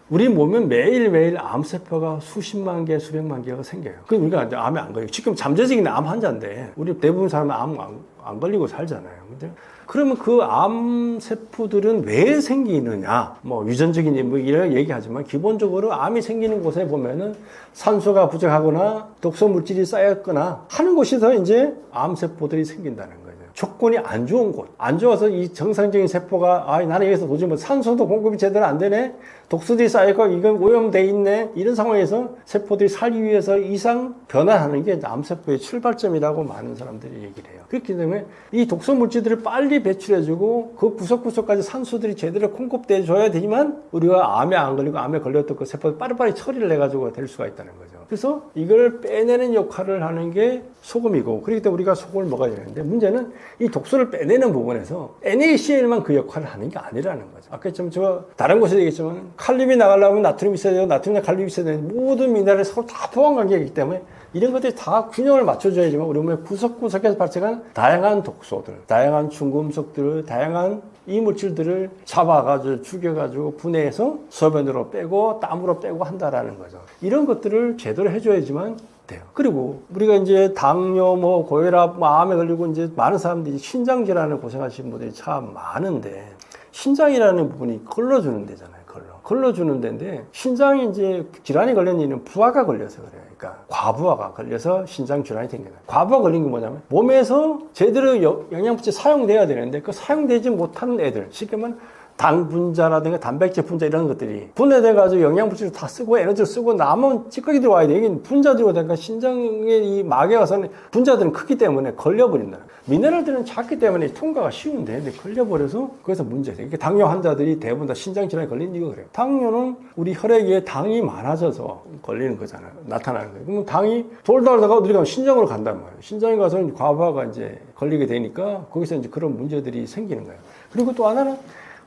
우리 몸은 매일매일 암세포가 수십만 개, 수백만 개가 생겨요. 그럼 우리가 암에 안 걸려요. 지금 잠재적인 암 환자인데 우리 대부분 사람은 암 안 걸리고 살잖아요. 근데 그러면 그 암세포들은 왜 생기느냐? 뭐 유전적인 뭐 이런 얘기하지만 기본적으로 암이 생기는 곳에 보면은 산소가 부족하거나 독소 물질이 쌓였거나 하는 곳에서 이제 암세포들이 생긴다는 거예요. 조건이 안 좋은 곳, 안 좋아서 이 정상적인 세포가 나는 여기서 도저히 뭐 산소도 공급이 제대로 안 되네, 독소들이 쌓이고 이건 오염돼 있네, 이런 상황에서 세포들이 살기 위해서 이상 변화하는 게 암세포의 출발점이라고 많은 사람들이 얘기를 해요. 그렇기 때문에 이 독소 물질들을 빨리 배출해주고 그 구석구석까지 산소들이 제대로 공급돼 줘야 되지만 우리가 암에 안 걸리고 암에 걸렸던 그 세포를 빠리빠리 처리를 해가지고 될 수가 있다는 거죠. 그래서 이걸 빼내는 역할을 하는 게 소금이고, 그렇기 때문에 우리가 소금을 먹어야 되는데, 문제는 이 독소를 빼내는 부분에서 NaCl만 그 역할을 하는 게 아니라는 거죠. 아까 했지만 제가 다른 곳에 얘기했지만 칼륨이 나가려면 나트륨이 있어야 돼요. 나트륨이나 칼륨이 있어야 돼요. 모든 미네랄이 서로 다 포함 관계이기 때문에 이런 것들이 다 균형을 맞춰줘야지만 우리 몸의 구석구석에서 발생한 다양한 독소들, 다양한 중금속들, 다양한 이물질들을 잡아가지고 죽여가지고 분해해서 소변으로 빼고 땀으로 빼고 한다라는 거죠. 이런 것들을 제대로 해줘야지만 돼요. 그리고 우리가 이제 당뇨, 뭐 고혈압, 뭐 암에 걸리고 이제 많은 사람들이 신장 질환을 고생하시는 분들이 참 많은데, 신장이라는 부분이 걸러주는 데잖아요. 걸러주는 데인데, 신장이 이제 질환이 걸린 이유는 부하가 걸려서 그래요. 그러니까 과부하가 걸려서 신장 질환이 생겨요. 과부하 걸린 게 뭐냐면 몸에서 제대로 영양분이 사용돼야 되는데 그 사용되지 못하는 애들, 쉽게 말하면 당 분자라든가 단백질 분자 이런 것들이 분해돼가지고 영양분질을 다 쓰고 에너지를 쓰고 남은 찌꺼기 들어와야 돼. 이게 분자들이 오니까 신장의 이 막에 가서는 분자들은 크기 때문에 걸려버린다. 미네랄들은 작기 때문에 통과가 쉬운데, 근데 걸려버려서 거기서 문제가 돼요. 당뇨 환자들이 대부분 다 신장 질환이 걸리는 이유가 그래요. 당뇨는 우리 혈액에 당이 많아져서 걸리는 거잖아요. 나타나는 거예요. 그러면 당이 돌다가 어디 가면 신장으로 간단 말이에요. 신장에 가서 과부하가 이제 걸리게 되니까 거기서 이제 그런 문제들이 생기는 거예요. 그리고 또 하나는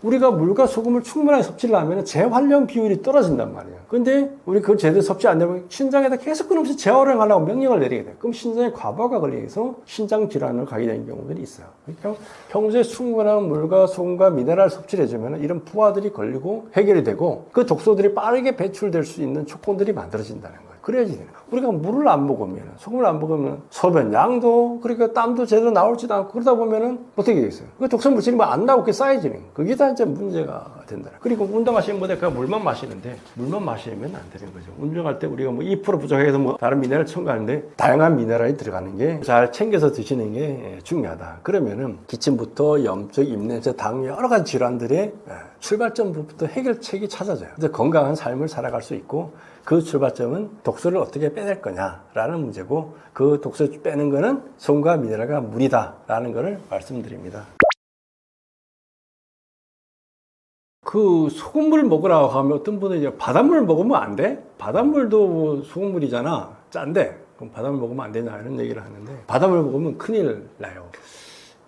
우리가 물과 소금을 충분하게 섭취를 하면 재활용 비율이 떨어진단 말이에요. 근데 우리 그걸 제대로 섭취 안 되면 신장에다 계속 끊임없이 재활용하려고 명령을 내리게 돼요. 그럼 신장에 과부하가 걸려서 신장 질환을 가게 되는 경우들이 있어요. 그러니까 평소에 충분한 물과 소금과 미네랄 섭취를 해주면 이런 부하들이 걸리고 해결이 되고 그 독소들이 빠르게 배출될 수 있는 조건들이 만들어진다는 거예요. 그래야지 되는 거예요. 우리가 물을 안 먹으면, 소금을 안 먹으면 소변 양도, 그러니까 땀도 제대로 나올지도 않고 그러다 보면은 어떻게 되겠어요? 그 독소 물질이 안 나오게 쌓여지는 거예요. 그게 다 이제 문제가 된다. 그리고 운동하시는 분들 그냥 물만 마시는데 물만 마시면 안 되는 거죠. 운동할 때 우리가 뭐 2% 부족해서 뭐 다른 미네랄 첨가하는데 다양한 미네랄이 들어가는 게 잘 챙겨서 드시는 게 중요하다. 그러면은 기침부터 염증, 입냄새, 당 여러 가지 질환들의 출발점부터 해결책이 찾아져요. 그래서 건강한 삶을 살아갈 수 있고 그 출발점은 독소를 어떻게 빼낼 거냐라는 문제고 그 독소를 빼는 거는 소금과 미네랄과 물이다라는 것을 말씀드립니다. 그 소금물 먹으라고 하면 어떤 분은 이제 바닷물 먹으면 안 돼? 바닷물도 소금물이잖아. 짠데. 그럼 바닷물 먹으면 안 되냐 이런 얘기를 하는데 바닷물 먹으면 큰일 나요.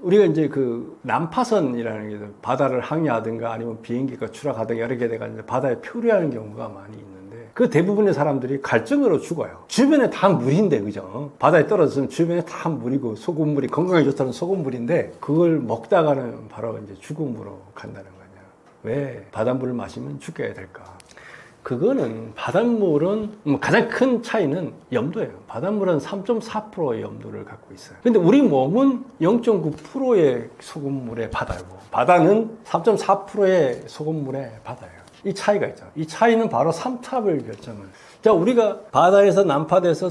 우리가 이제 그 난파선이라는 게 바다를 항해하든가 아니면 비행기가 추락하든가 여러 개 돼가지고 바다에 표류하는 경우가 많이 있는데 그 대부분의 사람들이 갈증으로 죽어요. 주변에 다 물인데, 그죠? 바다에 떨어졌으면 주변에 다 물이고 소금물이 건강에 좋다는 소금물인데 그걸 먹다가는 바로 이제 죽음으로 간다는 거냐. 왜 바닷물을 마시면 죽게 될까? 그거는 바닷물은 가장 큰 차이는 염도예요. 바닷물은 3.4%의 염도를 갖고 있어요. 근데 우리 몸은 0.9%의 소금물의 바다고 바다는 3.4%의 소금물의 바다예요. 이 차이가 있죠. 이 차이는 바로 삼탑을 결정을. 자, 우리가 바다에서 난파돼서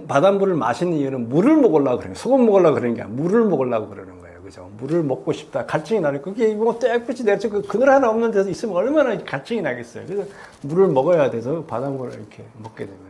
바닷물을 마시는 이유는 물을 먹으려고 그래요. 소금 먹으려고 그러는 게 아니라 물을 먹으려고 그러는 거예요. 그죠? 물을 먹고 싶다. 갈증이 나니까 그게 뭐 떼약볕이 내려서 그 그늘 하나 없는 데서 있으면 얼마나 갈증이 나겠어요. 그래서 물을 먹어야 돼서 바닷물을 이렇게 먹게 되면은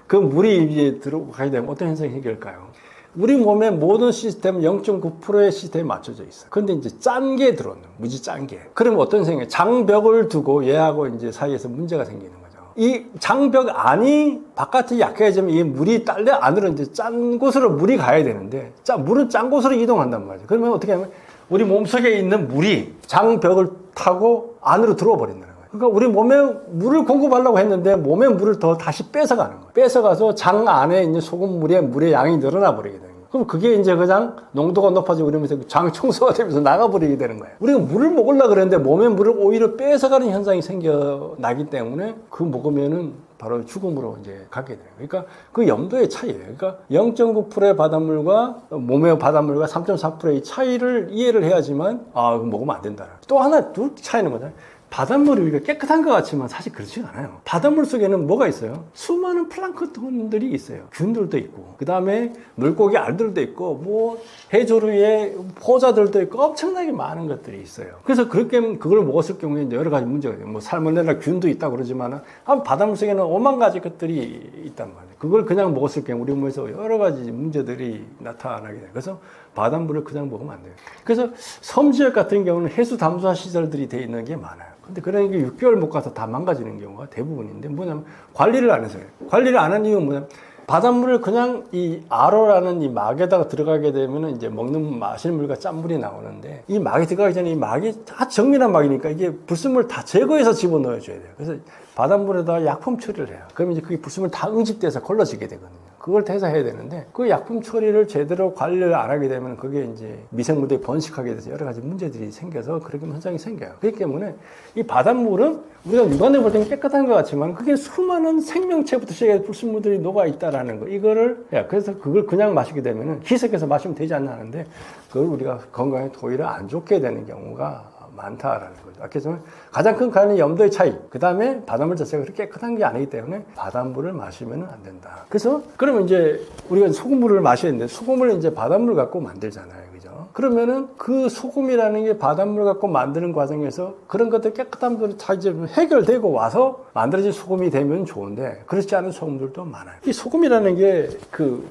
그 물이 이제 들어가게 되면 어떤 현상이 생길까요? 우리 몸의 모든 시스템은 0.9%의 시스템에 맞춰져 있어요. 근데 이제 짠 게 들어오는 거예요. 무지 짠 게. 그러면 어떤 생각이에요? 장벽을 두고 얘하고 이제 사이에서 문제가 생기는 거예요. 이 장벽 안이 바깥이 약해지면 이 물이 딸려 안으로 이제 짠 곳으로 물이 가야 되는데 물은 짠 곳으로 이동한단 말이죠. 그러면 어떻게 하면 우리 몸속에 있는 물이 장벽을 타고 안으로 들어와 버린다는 거예요. 그러니까 우리 몸에 물을 공급하려고 했는데 몸에 물을 더 다시 뺏어가는 거예요. 뺏어가서 장 안에 있는 소금물의 물의 양이 늘어나 버리게 되는 거예요. 그럼 그게 이제 그냥 농도가 높아지고 이러면서 장 청소가 되면서 나가버리게 되는 거예요. 우리가 물을 먹으려고 그랬는데 몸에 물을 오히려 뺏어가는 현상이 생겨나기 때문에 그 먹으면은 바로 죽음으로 이제 가게 돼요. 그러니까 그 염도의 차이예요. 그러니까 0.9%의 바닷물과 몸의 바닷물과 3.4%의 차이를 이해를 해야지만 그거 먹으면 안 된다. 또 하나 둘 차이는 뭐냐? 바닷물이 우리가 깨끗한 것 같지만 사실 그렇지 않아요. 바닷물 속에는 뭐가 있어요? 수많은 플랑크톤들이 있어요. 균들도 있고, 그 다음에 물고기 알들도 있고, 뭐 해조류의 포자들도 있고, 엄청나게 많은 것들이 있어요. 그래서 그렇게 그걸 먹었을 경우에 이제 여러 가지 문제가 돼요. 뭐 살모넬라 균도 있다고 그러지만 바닷물 속에는 오만 가지 것들이 있단 말이에요. 그걸 그냥 먹었을 경우 우리 몸에서 여러 가지 문제들이 나타나게 돼요. 그래서 바닷물을 그냥 먹으면 안 돼요. 그래서 섬지역 같은 경우는 해수 담수화 시설들이 돼 있는 게 많아요. 근데 그런 게 6개월 못 가서 다 망가지는 경우가 대부분인데 뭐냐면 관리를 안 해서요. 관리를 안 한 이유는 뭐냐면 바닷물을 그냥 이 RO라는 이 막에다가 들어가게 되면은 이제 마시는 물과 짠물이 나오는데 이 막에 들어가기 전에 이 막이 다 정밀한 막이니까 이게 불순물 다 제거해서 집어넣어 줘야 돼요. 그래서 바닷물에다가 약품 처리를 해요. 그러면 이제 그게 불순물 다 응집돼서 걸러지게 되거든요. 그걸 대사해야 되는데 그 약품 처리를 제대로 관리를 안 하게 되면 그게 이제 미생물들이 번식하게 돼서 여러 가지 문제들이 생겨서 그렇게 현상이 생겨요. 그렇기 때문에 이 바닷물은 우리가 육안에 볼 때는 깨끗한 것 같지만 그게 수많은 생명체부터 시작해서 불순물들이 녹아 있다라는 거. 이거를 그래서 그걸 그냥 마시게 되면은 희석해서 마시면 되지 않나 하는데 그걸 우리가 건강에 오히려 안 좋게 되는 경우가 많다라는 거죠. 그래서 가장 큰 가는 염도의 차이. 그 다음에 바닷물 자체가 그렇게 깨끗한 게 아니기 때문에 바닷물을 마시면 안 된다. 그래서 그러면 이제 우리가 소금물을 마셔야 되는데 소금을 이제 바닷물 갖고 만들잖아요. 그죠? 그러면은 그 소금이라는 게 바닷물 갖고 만드는 과정에서 그런 것들 깨끗한 것들이 다 이제 해결되고 와서 만들어진 소금이 되면 좋은데 그렇지 않은 소금들도 많아요. 이 소금이라는 게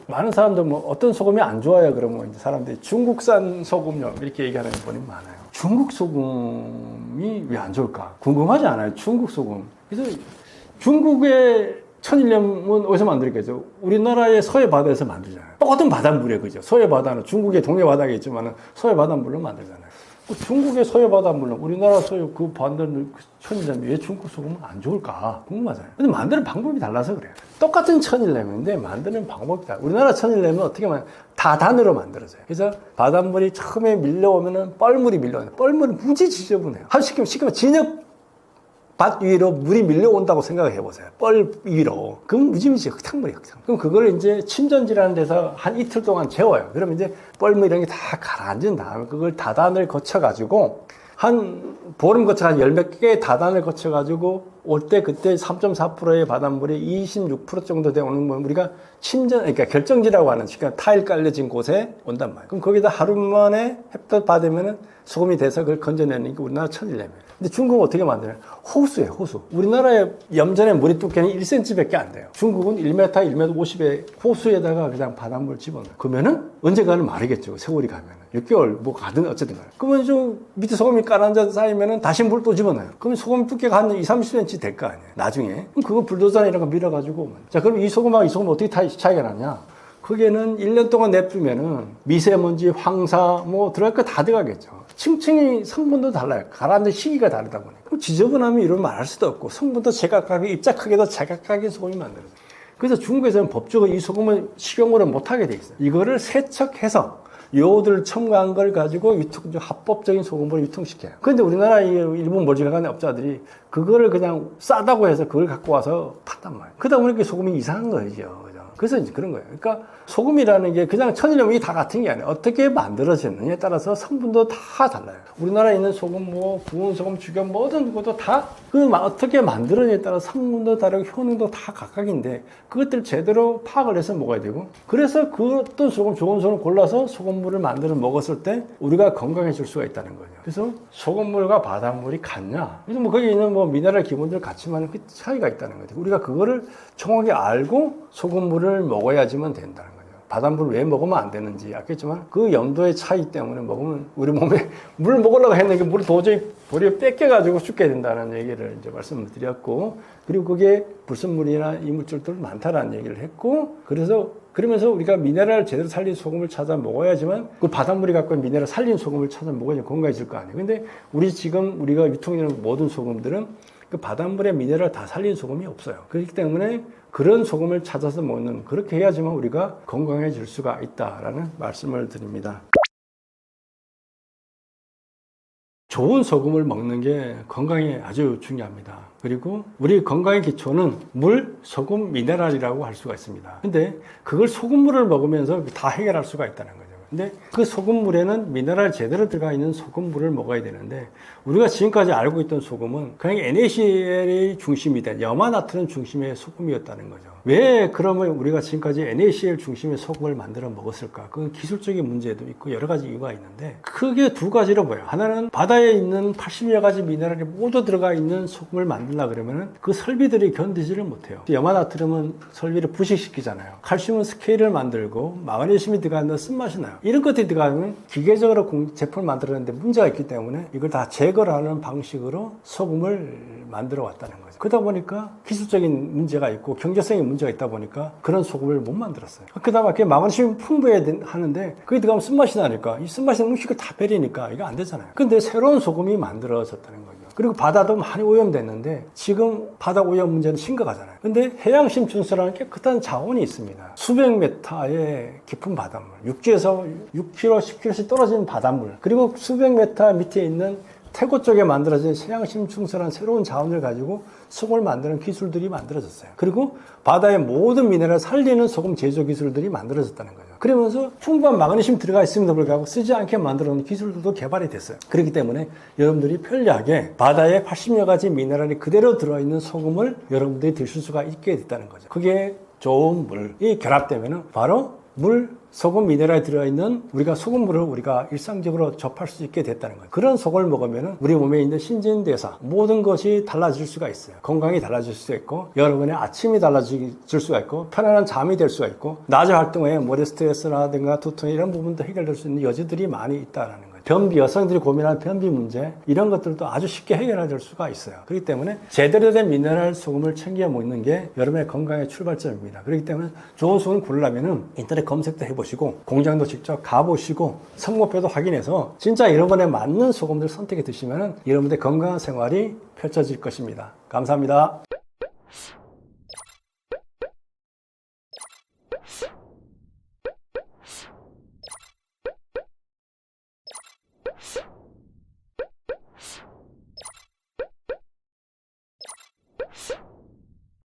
많은 사람들 뭐 어떤 소금이 안 좋아요 그러면 이제 사람들이 중국산 소금요 이렇게 얘기하는 분이 많아요. 중국 소금이 왜 안 좋을까? 궁금하지 않아요? 중국 소금. 그래서 중국의 천일염은 어디서 만들겠죠? 우리나라의 서해 바다에서 만들잖아요. 똑같은 바닷물이에요, 그죠? 서해 바다는 중국의 동해 바다가 있지만 서해 바닷물로 만들잖아요. 중국의 소유 바닷물은 우리나라 소유 그 만드는 천일염이 왜 중국 소금은 안 좋을까 궁금하잖아요. 근데 만드는 방법이 달라서 그래요. 똑같은 천일염인데 만드는 방법이 달라. 우리나라 천일염은 어떻게 하면 다단으로 만들어져요. 그래서 바닷물이 처음에 밀려오면은 뻘물이 밀려오는 뻘물은 무지 지저분해요. 시키면 진흙 밭 위로 물이 밀려온다고 생각을 해보세요. 뻘 위로. 그럼 무지무지 흙탕물이에요. 그럼 그걸 이제 침전지라는 데서 한 이틀 동안 재워요. 그러면 이제 뻘물 이런 게 다 가라앉은 다음에 그걸 다단을 거쳐가지고 한 보름 거쳐 한 열 몇 개의 다단을 거쳐가지고 올 때 그때 3.4%의 바닷물이 26% 정도 되는 건 우리가 그러니까 결정지라고 하는 그러니까 타일 깔려진 곳에 온단 말이에요. 그럼 거기다 하루 만에 햇볕 받으면은 소금이 돼서 그걸 건져내는 게 우리나라 천일염이에요. 근데 중국은 어떻게 만드냐? 호수예요, 호수. 우리나라의 염전의 물의 두께는 1cm밖에 안 돼요. 중국은 1m, 1m 50에 호수에다가 그냥 바닷물 집어넣어요. 그러면은 언젠가는 마르겠죠. 세월이 가면은. 6개월 뭐 가든 어쨌든 간에. 그러면 좀 밑에 소금이 깔아앉아 쌓이면은 다시 물 또 집어넣어요. 그러면 소금 두께가 한 2-30cm 될 거 아니에요. 나중에. 그럼 그거 불도저나 이런 거 밀어가지고. 자, 그럼 이 소금하고 이 소금 어떻게 차이가 나냐? 거기에는 1년 동안 냅두면은 미세먼지, 황사, 뭐 들어갈 거 다 들어가겠죠. 층층이 성분도 달라요. 가라앉는 시기가 다르다 보니까. 그럼 지저분함이 이런 말할 수도 없고 성분도 제각각이 입작하게도 제각각의 소금이 만들어져요. 그래서 중국에서는 법적으로 이 소금을 식용으로 못하게 돼 있어요. 이거를 세척해서 요오드를 첨가한 걸 가지고 합법적인 소금을 유통시켜요. 그런데 우리나라 일본 멀쩡한 업자들이 그거를 그냥 싸다고 해서 그걸 갖고 와서 판단 말이에요. 그러다 보니까 소금이 이상한 거죠. 그래서 이제 그런 거예요. 그러니까 소금이라는 게 그냥 천일염이 다 같은 게 아니에요. 어떻게 만들어졌느냐에 따라서 성분도 다 달라요. 우리나라에 있는 소금, 뭐 구운 소금, 죽염 모든 것도 다 그 어떻게 만들어지냐에 따라 성분도 다르고 효능도 다 각각인데 그것들 제대로 파악을 해서 먹어야 되고 그래서 그 어떤 소금, 좋은 소금 골라서 소금물을 만들어 먹었을 때 우리가 건강해질 수가 있다는 거죠. 그래서 소금물과 바닷물이 같냐? 그래서 뭐 거기 있는 뭐 미네랄 기본들 같지만 그 차이가 있다는 거죠. 우리가 그거를 정확히 알고 소금물을 먹어야지만 된다는 거죠. 바닷물을 왜 먹으면 안 되는지 알겠지만 그 염도의 차이 때문에 먹으면 우리 몸에 물 먹으려고 했는데 물을 도저히 버려 뺏겨가지고 죽게 된다는 얘기를 이제 말씀을 드렸고 그리고 그게 불순물이나 이물질들 많다라는 얘기를 했고 그러면서 우리가 미네랄을 제대로 살린 소금을 찾아 먹어야지만 그 바닷물이 갖고 있는 미네랄 살린 소금을 찾아 먹어야 건강해질 거 아니에요. 근데 우리가 유통되는 모든 소금들은 그 바닷물에 미네랄 다 살린 소금이 없어요. 그렇기 때문에 그런 소금을 찾아서 먹는 그렇게 해야지만 우리가 건강해질 수가 있다라는 말씀을 드립니다. 좋은 소금을 먹는 게 건강에 아주 중요합니다. 그리고 우리 건강의 기초는 물, 소금, 미네랄이라고 할 수가 있습니다. 근데 그걸 소금물을 먹으면서 다 해결할 수가 있다는 거죠. 근데 그 소금물에는 미네랄 제대로 들어가 있는 소금물을 먹어야 되는데 우리가 지금까지 알고 있던 소금은 그냥 NaCl이 중심이 된 염화나트륨 중심의 소금이었다는 거죠. 왜 그러면 우리가 지금까지 NaCl 중심의 소금을 만들어 먹었을까? 그건 기술적인 문제도 있고 여러 가지 이유가 있는데 크게 두 가지로 보여요. 하나는 바다에 있는 80여 가지 미네랄이 모두 들어가 있는 소금을 만들려고 그러면 그 설비들이 견디지를 못해요. 염화나트륨은 설비를 부식시키잖아요. 칼슘은 스케일을 만들고 마그네슘이 들어가는 쓴맛이 나요. 이런 것들이 들어가면 기계적으로 제품을 만들었는데 문제가 있기 때문에 이걸 다 제거를 하는 방식으로 소금을 만들어 왔다는 거죠. 그러다 보니까 기술적인 문제가 있고 경제성의 문제가 있다 보니까 그런 소금을 못 만들었어요. 그다음에 그게 마그네슘이 풍부해야 하는데 그게 들어가면 쓴맛이 나니까 이 쓴맛이 음식을 다 베리니까 이거 안 되잖아요. 근데 새로운 소금이 만들어졌다는 거죠. 그리고 바다도 많이 오염됐는데 지금 바다 오염 문제는 심각하잖아요. 근데 해양심 준수라는 깨끗한 자원이 있습니다. 수백 메타의 깊은 바닷물, 육지에서 6km, 10km씩 떨어진 바닷물, 그리고 수백 메타 밑에 있는 태고 쪽에 만들어진 해양심 충분한 새로운 자원을 가지고 소금을 만드는 기술들이 만들어졌어요. 그리고 바다의 모든 미네랄을 살리는 소금 제조 기술들이 만들어졌다는 거죠. 그러면서 풍부한 마그네슘 들어가 있음에도 불구하고 쓰지 않게 만들어놓은 기술들도 개발이 됐어요. 그렇기 때문에 여러분들이 편리하게 바다에 80여 가지 미네랄이 그대로 들어있는 소금을 여러분들이 드실 수가 있게 됐다는 거죠. 그게 좋은 물이 결합되면 바로 물, 소금, 미네랄이 들어있는 우리가 소금물을 우리가 일상적으로 접할 수 있게 됐다는 거예요. 그런 소금을 먹으면 우리 몸에 있는 신진대사 모든 것이 달라질 수가 있어요. 건강이 달라질 수가 있고 여러분의 아침이 달라질 수가 있고 편안한 잠이 될 수가 있고 낮에 활동에 머리 스트레스라든가 두통 이런 부분도 해결될 수 있는 여지들이 많이 있다는 거죠. 변비, 여성들이 고민하는 변비 문제 이런 것들도 아주 쉽게 해결할 수가 있어요. 그렇기 때문에 제대로 된 미네랄 소금을 챙겨 먹는 게 여러분의 건강의 출발점입니다. 그렇기 때문에 좋은 소금을 고르려면 인터넷 검색도 해보시고 공장도 직접 가보시고 성분표도 확인해서 진짜 여러분에 맞는 소금들 선택해 드시면 여러분의 건강한 생활이 펼쳐질 것입니다. 감사합니다.